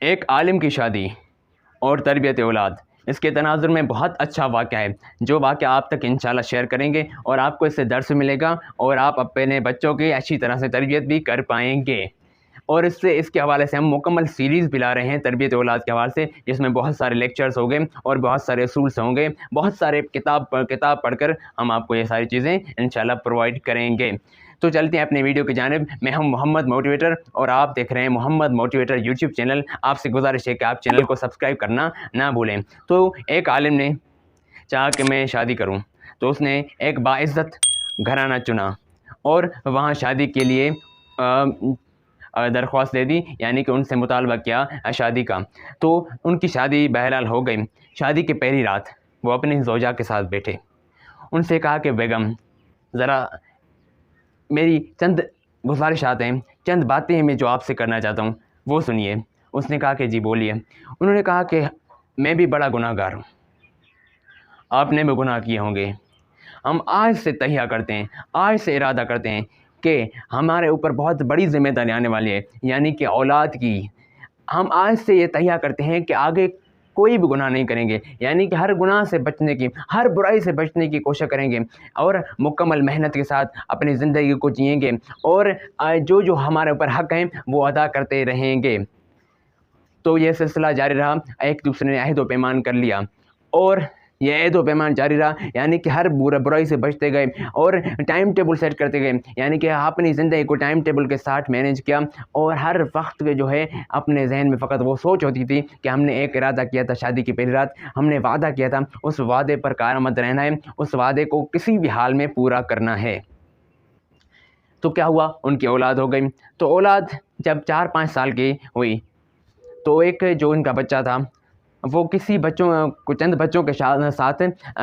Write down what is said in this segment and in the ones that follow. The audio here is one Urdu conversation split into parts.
ایک عالم کی شادی اور تربیت اولاد، اس کے تناظر میں بہت اچھا واقعہ ہے جو واقعہ آپ تک انشاءاللہ شیئر کریں گے اور آپ کو اس سے درس ملے گا اور آپ اپنے بچوں کی اچھی طرح سے تربیت بھی کر پائیں گے۔ اور اس کے حوالے سے ہم مکمل سیریز بھی لا رہے ہیں تربیت اولاد کے حوالے سے، جس میں بہت سارے لیکچرز ہوں گے اور بہت سارے اصولس ہوں گے، بہت سارے کتاب پڑھ کر ہم آپ کو یہ ساری چیزیں انشاءاللہ پرووائڈ کریں گے۔ تو چلتے ہیں اپنے ویڈیو کی جانب۔ میں ہوں محمد موٹیویٹر اور آپ دیکھ رہے ہیں محمد موٹیویٹر یوٹیوب چینل۔ آپ سے گزارش ہے کہ آپ چینل کو سبسکرائب کرنا نہ بھولیں۔ تو ایک عالم نے چاہا کہ میں شادی کروں، تو اس نے ایک باعزت گھرانہ چنا اور وہاں شادی کے لیے درخواست دے دی، یعنی کہ ان سے مطالبہ کیا شادی کا۔ تو ان کی شادی بہرحال ہو گئی۔ شادی کی پہلی رات وہ اپنی زوجہ کے ساتھ بیٹھے، ان سے کہا کہ بیگم ذرا میری چند گزارشات ہیں، چند باتیں ہیں میں جو آپ سے کرنا چاہتا ہوں وہ سنیے۔ اس نے کہا کہ جی بولیے۔ انہوں نے کہا کہ میں بھی بڑا گناہ گار ہوں، آپ نے بھی گناہ کیے ہوں گے۔ ہم آج سے تہیہ کرتے ہیں، آج سے ارادہ کرتے ہیں کہ ہمارے اوپر بہت بڑی ذمہ داری آنے والی ہے، یعنی کہ اولاد کی۔ ہم آج سے یہ تہیہ کرتے ہیں کہ آگے کوئی بھی گناہ نہیں کریں گے، یعنی کہ ہر گناہ سے بچنے کی، ہر برائی سے بچنے کی کوشش کریں گے اور مکمل محنت کے ساتھ اپنی زندگی کو جئیں گے اور جو ہمارے اوپر حق ہیں وہ ادا کرتے رہیں گے۔ تو یہ سلسلہ جاری رہا، ایک دوسرے نے عہد و پیمان کر لیا اور یہ عہد و پیمان جاری رہا، یعنی کہ ہر برائی سے بچتے گئے اور ٹائم ٹیبل سیٹ کرتے گئے، یعنی کہ اپنی زندگی کو ٹائم ٹیبل کے ساتھ مینیج کیا اور ہر وقت جو ہے اپنے ذہن میں فقط وہ سوچ ہوتی تھی کہ ہم نے ایک ارادہ کیا تھا شادی کی پہلی رات، ہم نے وعدہ کیا تھا، اس وعدے پر کارآمد رہنا ہے، اس وعدے کو کسی بھی حال میں پورا کرنا ہے۔ تو کیا ہوا؟ ان کی اولاد ہو گئی۔ تو اولاد جب 4-5 سال کی ہوئی تو ایک جو ان کا بچہ تھا وہ چند بچوں کے ساتھ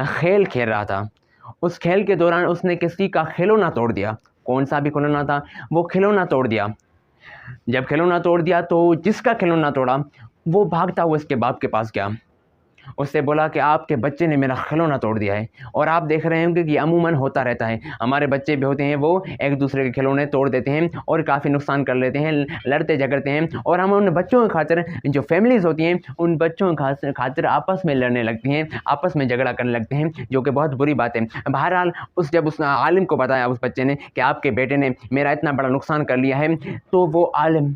کھیل کھیل رہا تھا۔ اس کھیل کے دوران اس نے کسی کا کھلونا توڑ دیا۔ کون سا بھی کھلونا تھا، وہ کھلونا توڑ دیا۔ جب کھلونا توڑ دیا تو جس کا کھلونا توڑا وہ بھاگتا ہوا اس کے باپ کے پاس گیا، اس سے بولا کہ آپ کے بچے نے میرا کھلونا توڑ دیا ہے۔ اور آپ دیکھ رہے ہوں گے کہ یہ عموماً ہوتا رہتا ہے، ہمارے بچے بھی ہوتے ہیں وہ ایک دوسرے کے کھلونے توڑ دیتے ہیں اور کافی نقصان کر لیتے ہیں، لڑتے جھگڑتے ہیں، اور ہم ان بچوں کی خاطر، جو فیملیز ہوتی ہیں ان بچوں کی خاطر آپس میں لڑنے لگتی ہیں، آپس میں جھگڑا کرنے لگتے ہیں، جو کہ بہت بری بات ہے۔ بہرحال جب اس عالم کو بتایا اس بچے نے کہ آپ کے بیٹے نے میرا اتنا بڑا نقصان کر لیا ہے، تو وہ عالم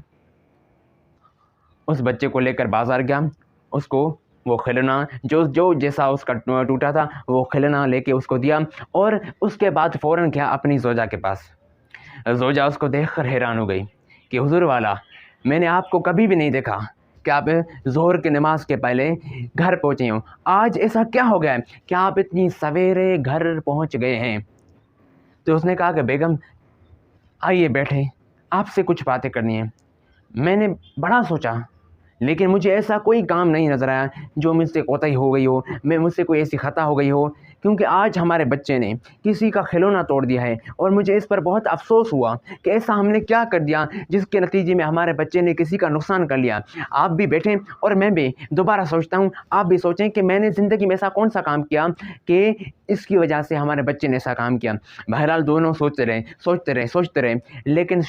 اس بچے کو لے کر بازار گیا، اس کو وہ کھلونا جو جیسا اس کا ٹوٹا تھا وہ کھلونا لے کے اس کو دیا، اور اس کے بعد فوراً گیا اپنی زوجہ کے پاس۔ زوجہ اس کو دیکھ کر حیران ہو گئی کہ حضور والا، میں نے آپ کو کبھی بھی نہیں دیکھا کہ آپ ظہر کی نماز کے پہلے گھر پہنچے ہوں، آج ایسا کیا ہو گیا ہے کہ آپ اتنی سویرے گھر پہنچ گئے ہیں؟ تو اس نے کہا کہ بیگم آئیے بیٹھیں، آپ سے کچھ باتیں کرنی ہیں۔ میں نے بڑا سوچا لیکن مجھے ایسا کوئی کام نہیں نظر آیا جو مجھ سے کوتاہی ہو گئی ہو، مجھ سے کوئی ایسی خطا ہو گئی ہو، کیونکہ آج ہمارے بچے نے کسی کا کھلونا توڑ دیا ہے اور مجھے اس پر بہت افسوس ہوا کہ ایسا ہم نے کیا کر دیا جس کے نتیجے میں ہمارے بچے نے کسی کا نقصان کر لیا۔ آپ بھی بیٹھیں اور میں بھی دوبارہ سوچتا ہوں، آپ بھی سوچیں کہ میں نے زندگی میں ایسا کون سا کام کیا کہ اس کی وجہ سے ہمارے بچے نے ایسا کام کیا۔ بہرحال دونوں سوچتے رہے، لیکن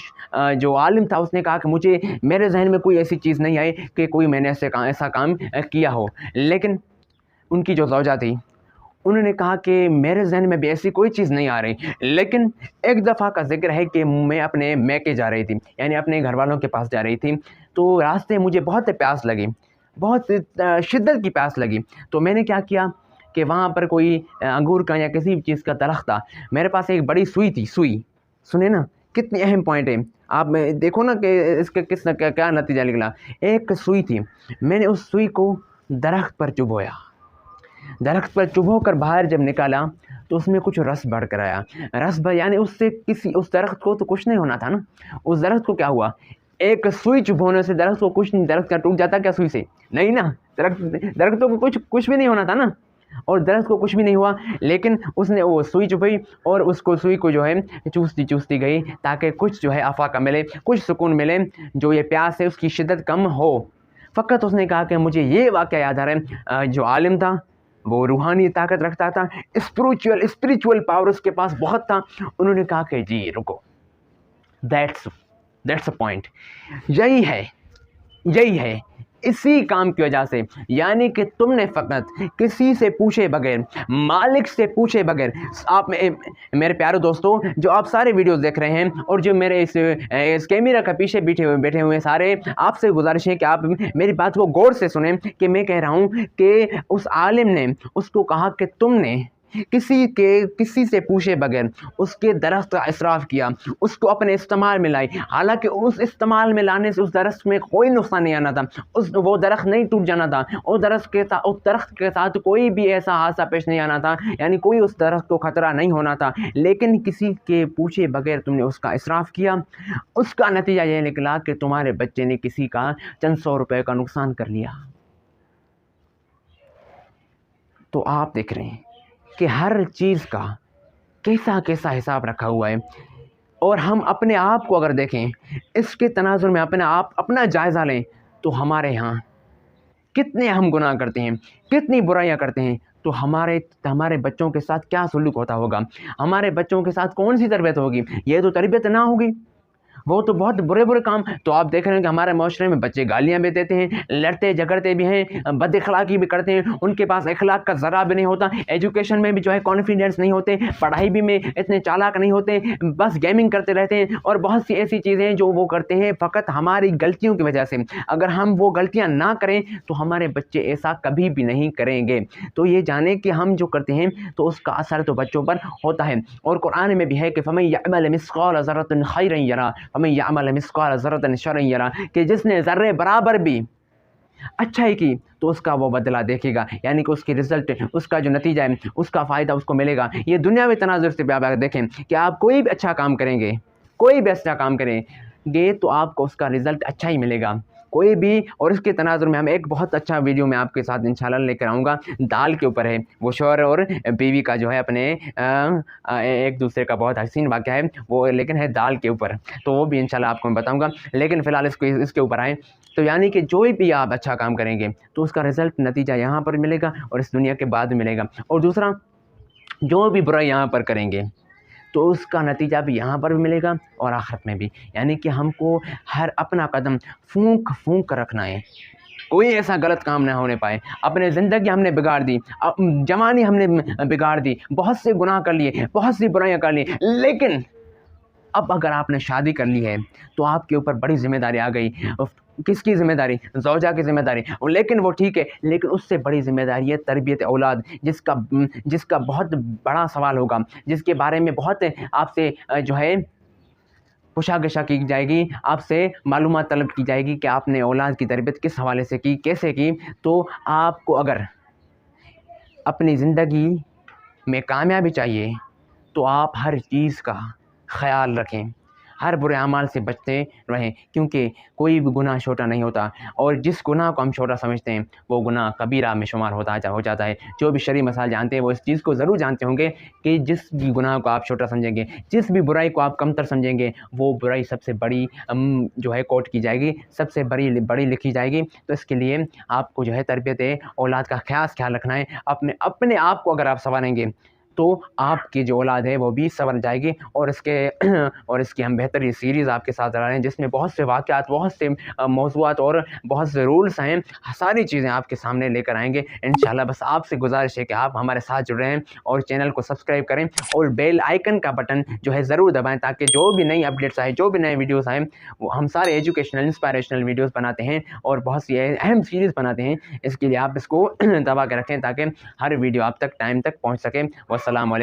جو عالم تھا اس نے کہا کہ مجھے میرے ذہن میں کوئی ایسی چیز نہیں آئی کہ کوئی میں نے ایسا کام کیا ہو۔ لیکن ان کی جو زوجہ تھی انہوں نے کہا کہ میرے ذہن میں بھی ایسی کوئی چیز نہیں آ رہی، لیکن ایک دفعہ کا ذکر ہے کہ میں اپنے میکے جا رہی تھی، یعنی اپنے گھر والوں کے پاس جا رہی تھی، تو راستے مجھے بہت پیاس لگی، بہت شدت کی پیاس لگی۔ تو میں نے کیا کیا کہ وہاں پر کوئی انگور کا یا کسی بھی چیز کا درخت تھا، میرے پاس ایک بڑی سوئی تھی۔ سوئی سنے نا کتنی اہم پوائنٹ ہے، آپ دیکھو نا کہ اس کے کیا نتیجہ نکلا۔ ایک سوئی تھی، میں نے اس سوئی کو درخت پر چبھویا، درخت پر چبھو کر باہر جب نکالا تو اس میں کچھ رس بڑھ کر آیا۔ یعنی اس درخت کو تو کچھ نہیں ہونا تھا نا، اس درخت کو کیا ہوا؟ ایک سوئی چبھونے سے درخت کو کچھ نہیں، درخت کا ٹوٹ جاتا کیا سوئی سے؟ نہیں نا، درختوں کو کچھ بھی نہیں ہونا تھا نا، اور درخت کو کچھ بھی نہیں ہوا، لیکن اس نے وہ سوئی چبھی اور سوئی کو جو ہے چوستی گئی تاکہ کچھ جو ہے افاقہ ملے، کچھ سکون ملے، جو یہ پیاس ہے اس کی شدت کم ہو۔ فقط اس نے کہا کہ مجھے یہ واقعہ یاد آ رہا ہے، جو عالم تھا وہ روحانی طاقت رکھتا تھا، اسپریچول پاور اس کے پاس بہت تھا۔ انہوں نے کہا کہ جی رکو، دیٹس اے پوائنٹ، یہی ہے اسی کام کی وجہ سے، یعنی کہ تم نے فقط کسی سے پوچھے بغیر، مالک سے پوچھے بغیر، آپ میرے پیارے دوستوں جو آپ سارے ویڈیوز دیکھ رہے ہیں اور جو میرے اس کیمرہ کا پیچھے بیٹھے ہوئے سارے، آپ سے گزارش ہے کہ آپ میری بات کو غور سے سنیں کہ میں کہہ رہا ہوں کہ اس عالم نے اس کو کہا کہ تم نے کسی سے پوچھے بغیر اس کے درخت کا اسراف کیا، اس کو اپنے استعمال میں لائی، حالانکہ اس استعمال میں لانے سے اس درخت میں کوئی نقصان نہیں آنا تھا، وہ درخت نہیں ٹوٹ جانا تھا، اس درخت کے ساتھ کوئی بھی ایسا حادثہ پیش نہیں آنا تھا، یعنی کوئی اس درخت کو خطرہ نہیں ہونا تھا، لیکن کسی کے پوچھے بغیر تم نے اس کا اسراف کیا، اس کا نتیجہ یہ نکلا کہ تمہارے بچے نے کسی کا چند سو روپے کا نقصان کر لیا۔ تو آپ دیکھ رہے ہیں کہ ہر چیز کا کیسا حساب رکھا ہوا ہے، اور ہم اپنے آپ کو اگر دیکھیں، اس کے تناظر میں اپنا جائزہ لیں تو ہمارے ہاں کتنے ہم گناہ کرتے ہیں، کتنی برائیاں کرتے ہیں، تو ہمارے بچوں کے ساتھ کیا سلوک ہوتا ہوگا، ہمارے بچوں کے ساتھ کون سی تربیت ہوگی، یہ تو تربیت نہ ہوگی، وہ تو بہت برے کام۔ تو آپ دیکھ رہے ہیں کہ ہمارے معاشرے میں بچے گالیاں بھی دیتے ہیں، لڑتے جھگڑتے بھی ہیں، بد اخلاقی بھی کرتے ہیں، ان کے پاس اخلاق کا ذرا بھی نہیں ہوتا، ایجوکیشن میں بھی جو ہے کانفیڈنس نہیں ہوتے، پڑھائی بھی میں اتنے چالاک نہیں ہوتے، بس گیمنگ کرتے رہتے ہیں، اور بہت سی ایسی چیزیں ہیں جو وہ کرتے ہیں فقط ہماری غلطیوں کی وجہ سے۔ اگر ہم وہ غلطیاں نہ کریں تو ہمارے بچے ایسا کبھی بھی نہیں کریں گے۔ تو یہ جانیں کہ ہم جو کرتے ہیں تو اس کا اثر تو بچوں پر ہوتا ہے، اور قرآن میں بھی ہے کہ فَمَن يَعْمَلْ مِثْقَالَ ذَرَّةٍ خَيْرًا يَرَهُ وَمَن يَعْمَلْ مِثْقَالَ ذَرَّةٍ شَرًّا يَرَهُ، کہ جس نے ذرے برابر بھی اچھائی کی تو اس کا وہ بدلہ دیکھے گا، یعنی کہ اس کی رزلٹ، اس کا جو نتیجہ ہے، اس کا فائدہ اس کو ملے گا۔ یہ دنیاوی تناظر سے بھی آپ دیکھیں کہ آپ کوئی بھی اچھا کام کریں گے، کوئی بھی اچھا کام کریں گے تو آپ کو اس کا رزلٹ اچھا ہی ملے گا، کوئی بھی۔ اور اس کے تناظر میں ہم ایک بہت اچھا ویڈیو میں آپ کے ساتھ انشاءاللہ لے کر آؤں گا، دال کے اوپر ہے، وہ شوہر اور بیوی کا جو ہے اپنے ایک دوسرے کا بہت حسین واقعہ ہے وہ، لیکن ہے دال کے اوپر، تو وہ بھی انشاءاللہ آپ کو میں بتاؤں گا، لیکن فی الحال اس کے اوپر آئیں۔ تو یعنی کہ جو بھی آپ اچھا کام کریں گے تو اس کا رزلٹ، نتیجہ یہاں پر ملے گا اور اس دنیا کے بعد ملے گا، اور دوسرا جو بھی برائی یہاں پر کریں گے تو اس کا نتیجہ بھی یہاں پر بھی ملے گا اور آخرت میں بھی، یعنی کہ ہم کو ہر اپنا قدم پھونک کر رکھنا ہے، کوئی ایسا غلط کام نہ ہونے پائے۔ اپنے زندگی ہم نے بگاڑ دی، جوانی ہم نے بگاڑ دی، بہت سے گناہ کر لیے، بہت سی برائیاں کر لی، لیکن اب اگر آپ نے شادی کر لی ہے تو آپ کے اوپر بڑی ذمہ داری آ گئی۔ کس کی ذمہ داری؟ زوجہ کی ذمہ داری، لیکن وہ ٹھیک ہے، لیکن اس سے بڑی ذمہ داری ہے تربیت اولاد، جس کا بہت بڑا سوال ہوگا، جس کے بارے میں بہت آپ سے جو ہے پوچھا کی جائے گی، آپ سے معلومات طلب کی جائے گی کہ آپ نے اولاد کی تربیت کس حوالے سے کی، کیسے کی۔ تو آپ کو اگر اپنی زندگی میں کامیابی چاہیے تو آپ ہر چیز کا خیال رکھیں، ہر برے اعمال سے بچتے رہیں، کیونکہ کوئی بھی گناہ چھوٹا نہیں ہوتا، اور جس گناہ کو ہم چھوٹا سمجھتے ہیں وہ گناہ کبیرہ میں شمار ہو جاتا ہے۔ جو بھی شرعی مسائل جانتے ہیں وہ اس چیز کو ضرور جانتے ہوں گے کہ جس بھی گناہ کو آپ چھوٹا سمجھیں گے، جس بھی برائی کو آپ کمتر سمجھیں گے، وہ برائی سب سے بڑی جو ہے کوٹ کی جائے گی، سب سے بڑی لکھی جائے گی۔ تو اس کے لیے آپ کو جو ہے تربیت اولاد کا خیال رکھنا ہے۔ اپنے آپ کو اگر آپ سنواریں گے تو آپ کی جو اولاد ہے وہ بھی سنور جائے گی، اور اس کی ہم بہترین سیریز آپ کے ساتھ لا رہے ہیں جس میں بہت سے واقعات، بہت سے موضوعات اور بہت سے رولز ہیں، ساری چیزیں آپ کے سامنے لے کر آئیں گے انشاءاللہ۔ بس آپ سے گزارش ہے کہ آپ ہمارے ساتھ جڑ رہے ہیں اور چینل کو سبسکرائب کریں اور بیل آئیکن کا بٹن جو ہے ضرور دبائیں، تاکہ جو بھی نئی اپڈیٹس آئیں، جو بھی نئے ویڈیوز آئیں، وہ ہم سارے ایجوکیشنل انسپائریشنل ویڈیوز بناتے ہیں اور بہت سی اہم سیریز بناتے ہیں، اس کے لیے آپ اس کو دبا کے رکھیں تاکہ ہر ویڈیو آپ تک ٹائم تک پہنچ سکے۔ والسلام علیکم۔